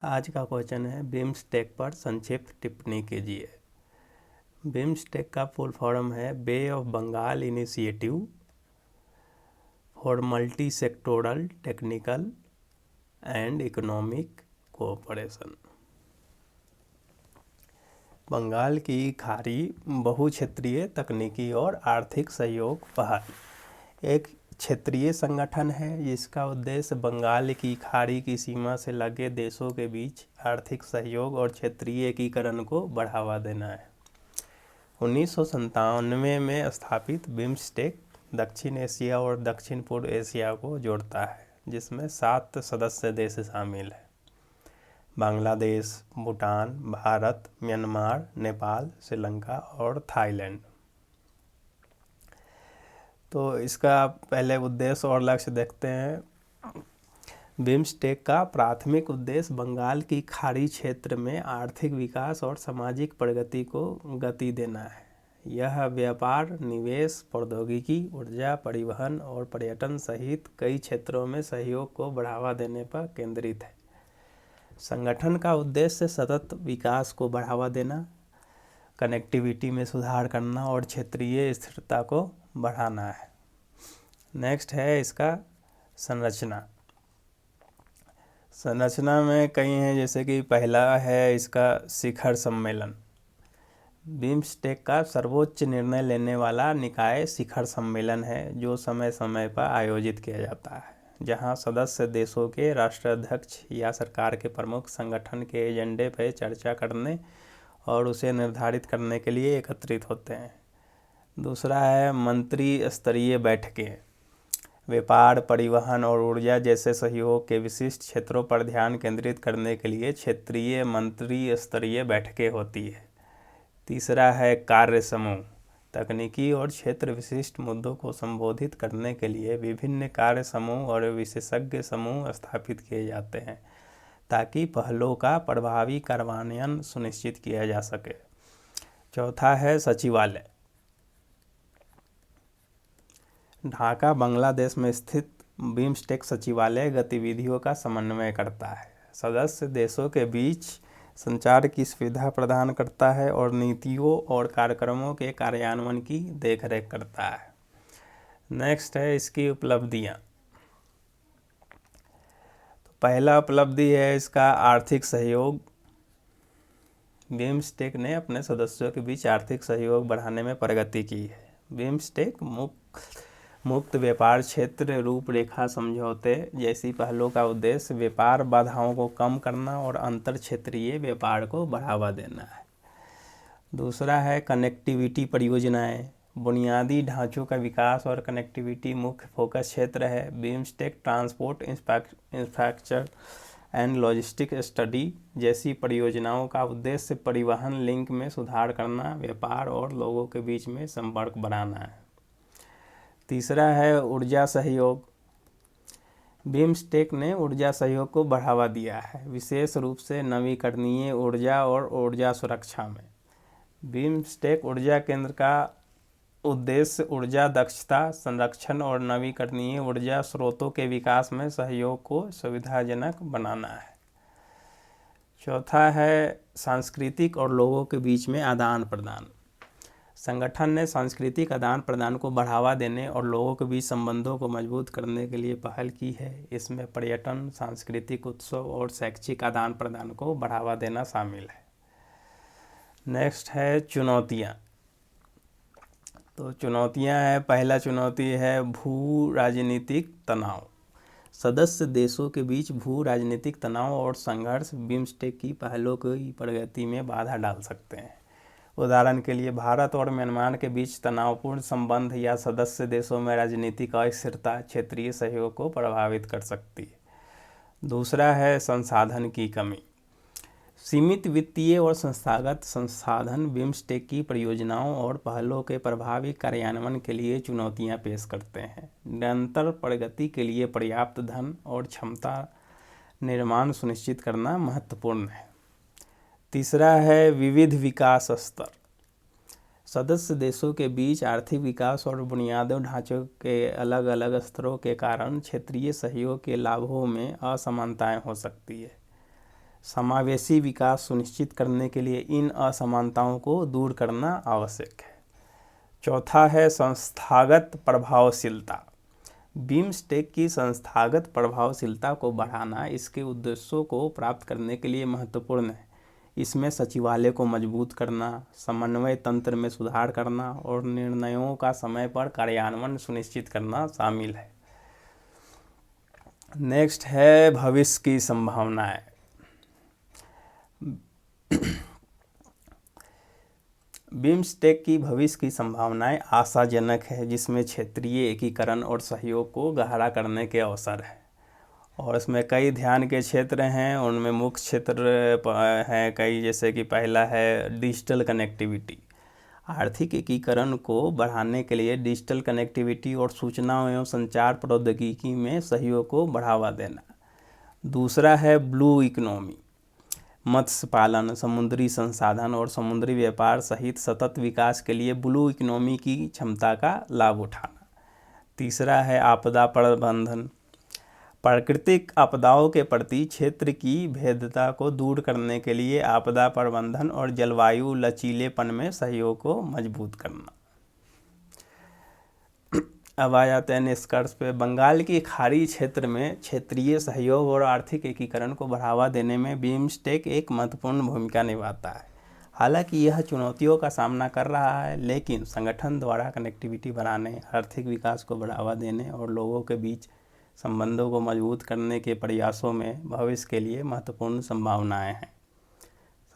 आज का क्वेश्चन है बिम्स्टेक पर संक्षिप्त टिप्पणी कीजिए। बिम्स्टेक का फुल फॉर्म है bay of Bengal initiative for multi sectoral technical and economic cooperation. Bengal की खाड़ी बहुक्षेत्रीय तकनीकी और आर्थिक सहयोग पहल एक क्षेत्रीय संगठन है जिसका उद्देश्य बंगाल की खाड़ी की सीमा से लगे देशों के बीच आर्थिक सहयोग और क्षेत्रीय एकीकरण को बढ़ावा देना है। 1997 में स्थापित बिम्स्टेक दक्षिण एशिया और दक्षिण पूर्व एशिया को जोड़ता है, जिसमें 7 सदस्य देश शामिल हैं: बांग्लादेश, भूटान, भारत, म्यांमार, नेपाल, श्रीलंका और थाईलैंड। तो इसका पहले उद्देश्य और लक्ष्य देखते हैं। बिम्स्टेक का प्राथमिक उद्देश्य बंगाल की खाड़ी क्षेत्र में आर्थिक विकास और सामाजिक प्रगति को गति देना है। यह व्यापार, निवेश, प्रौद्योगिकी, ऊर्जा, परिवहन और पर्यटन सहित कई क्षेत्रों में सहयोग को बढ़ावा देने पर केंद्रित है। संगठन का उद्देश्य सतत विकास को बढ़ावा देना, कनेक्टिविटी में सुधार करना और क्षेत्रीय स्थिरता को बढ़ाना है। नेक्स्ट है इसका संरचना में कई हैं, जैसे कि पहला है इसका शिखर सम्मेलन। बिम्स्टेक का सर्वोच्च निर्णय लेने वाला निकाय शिखर सम्मेलन है, जो समय समय पर आयोजित किया जाता है, जहां सदस्य देशों के राष्ट्राध्यक्ष या सरकार के प्रमुख संगठन के एजेंडे पर चर्चा करने और उसे निर्धारित करने के लिए एकत्रित होते हैं। दूसरा है मंत्री स्तरीय बैठकें। व्यापार, परिवहन और ऊर्जा जैसे सहयोग के विशिष्ट क्षेत्रों पर ध्यान केंद्रित करने के लिए क्षेत्रीय मंत्री स्तरीय बैठकें होती है। तीसरा है कार्य समूह। तकनीकी और क्षेत्र विशिष्ट मुद्दों को संबोधित करने के लिए विभिन्न कार्य समूह और विशेषज्ञ समूह स्थापित किए जाते हैं, ताकि पहलों का प्रभावी कार्यान्वयन सुनिश्चित किया जा सके। चौथा है सचिवालय। ढाका, बांग्लादेश में स्थित बिम्स्टेक सचिवालय गतिविधियों का समन्वय करता है, सदस्य देशों के बीच संचार की सुविधा प्रदान करता है और नीतियों और कार्यक्रमों के कार्यान्वयन की देखरेख करता है। नेक्स्ट है इसकी उपलब्धियाँ। तो पहला उपलब्धि है इसका आर्थिक सहयोग। बिम्स्टेक ने अपने सदस्यों के बीच आर्थिक सहयोग बढ़ाने में प्रगति की है। बिम्स्टेक मुक्त व्यापार क्षेत्र रूपरेखा समझौते जैसी पहलों का उद्देश्य व्यापार बाधाओं को कम करना और अंतर क्षेत्रीय व्यापार को बढ़ावा देना है। दूसरा है कनेक्टिविटी परियोजनाएं। बुनियादी ढांचों का विकास और कनेक्टिविटी मुख्य फोकस क्षेत्र है। BIMSTEC transport infrastructure and logistic study जैसी परियोजनाओं का उद्देश्य परिवहन लिंक में सुधार करना, व्यापार और लोगों के बीच में संपर्क बढ़ाना है। तीसरा है ऊर्जा सहयोग। बिम्स्टेक ने ऊर्जा सहयोग को बढ़ावा दिया है, विशेष रूप से नवीकरणीय ऊर्जा और ऊर्जा सुरक्षा में। बिम्स्टेक ऊर्जा केंद्र का उद्देश्य ऊर्जा दक्षता, संरक्षण और नवीकरणीय ऊर्जा स्रोतों के विकास में सहयोग को सुविधाजनक बनाना है। चौथा है सांस्कृतिक और लोगों के बीच में आदान प्रदान। संगठन ने सांस्कृतिक आदान प्रदान को बढ़ावा देने और लोगों के बीच संबंधों को मजबूत करने के लिए पहल की है। इसमें पर्यटन, सांस्कृतिक उत्सव और शैक्षिक आदान प्रदान को बढ़ावा देना शामिल है। नेक्स्ट है चुनौतियाँ। तो चुनौतियाँ हैं, पहला चुनौती है भू राजनीतिक तनाव। सदस्य देशों के बीच भू राजनीतिक तनाव और संघर्ष बिम्स्टेक की पहलों की प्रगति में बाधा डाल सकते हैं। उदाहरण के लिए भारत और म्यांमार के बीच तनावपूर्ण संबंध या सदस्य देशों में राजनीतिक अस्थिरता क्षेत्रीय सहयोग को प्रभावित कर सकती है। दूसरा है संसाधन की कमी। सीमित वित्तीय और संस्थागत संसाधन बिम्स्टेक की परियोजनाओं और पहलों के प्रभावी कार्यान्वयन के लिए चुनौतियां पेश करते हैं। निरंतर प्रगति के लिए पर्याप्त धन और क्षमता निर्माण सुनिश्चित करना महत्वपूर्ण है। तीसरा है विविध विकास स्तर। सदस्य देशों के बीच आर्थिक विकास और बुनियादी ढांचों के अलग अलग स्तरों के कारण क्षेत्रीय सहयोग के लाभों में असमानताएं हो सकती है। समावेशी विकास सुनिश्चित करने के लिए इन असमानताओं को दूर करना आवश्यक है। चौथा है संस्थागत प्रभावशीलता। बिम्स्टेक की संस्थागत प्रभावशीलता को बढ़ाना इसके उद्देश्यों को प्राप्त करने के लिए महत्वपूर्ण है। इसमें सचिवालय को मजबूत करना, समन्वय तंत्र में सुधार करना और निर्णयों का समय पर कार्यान्वयन सुनिश्चित करना शामिल है। नेक्स्ट है भविष्य की संभावनाएं। बिम्स्टेक की भविष्य की संभावनाएं आशाजनक है, जिसमें क्षेत्रीय एकीकरण और सहयोग को गहरा करने के अवसर हैं। और इसमें कई ध्यान के क्षेत्र हैं, उनमें मुख्य क्षेत्र हैं कई, जैसे कि पहला है डिजिटल कनेक्टिविटी। आर्थिक एकीकरण को बढ़ाने के लिए डिजिटल कनेक्टिविटी और सूचना एवं संचार प्रौद्योगिकी में सहयोग को बढ़ावा देना। दूसरा है ब्लू इकोनॉमी। मत्स्य पालन, समुद्री संसाधन और समुद्री व्यापार सहित सतत विकास के लिए ब्लू इकोनॉमी की क्षमता का लाभ उठाना। तीसरा है आपदा प्रबंधन। प्राकृतिक आपदाओं के प्रति क्षेत्र की भेद्यता को दूर करने के लिए आपदा प्रबंधन और जलवायु लचीलेपन में सहयोग को मजबूत करना। अब आ जाते हैं निष्कर्ष पे। बंगाल की खाड़ी क्षेत्र में क्षेत्रीय सहयोग और आर्थिक एकीकरण को बढ़ावा देने में बिम्स्टेक एक महत्वपूर्ण भूमिका निभाता है। हालांकि यह चुनौतियों का सामना कर रहा है, लेकिन संगठन द्वारा कनेक्टिविटी बढ़ाने, आर्थिक विकास को बढ़ावा देने और लोगों के बीच संबंधों को मजबूत करने के प्रयासों में भविष्य के लिए महत्वपूर्ण संभावनाएं हैं।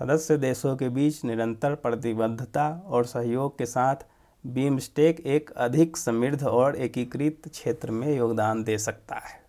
सदस्य देशों के बीच निरंतर प्रतिबद्धता और सहयोग के साथ बिम्स्टेक एक अधिक समृद्ध और एकीकृत क्षेत्र में योगदान दे सकता है।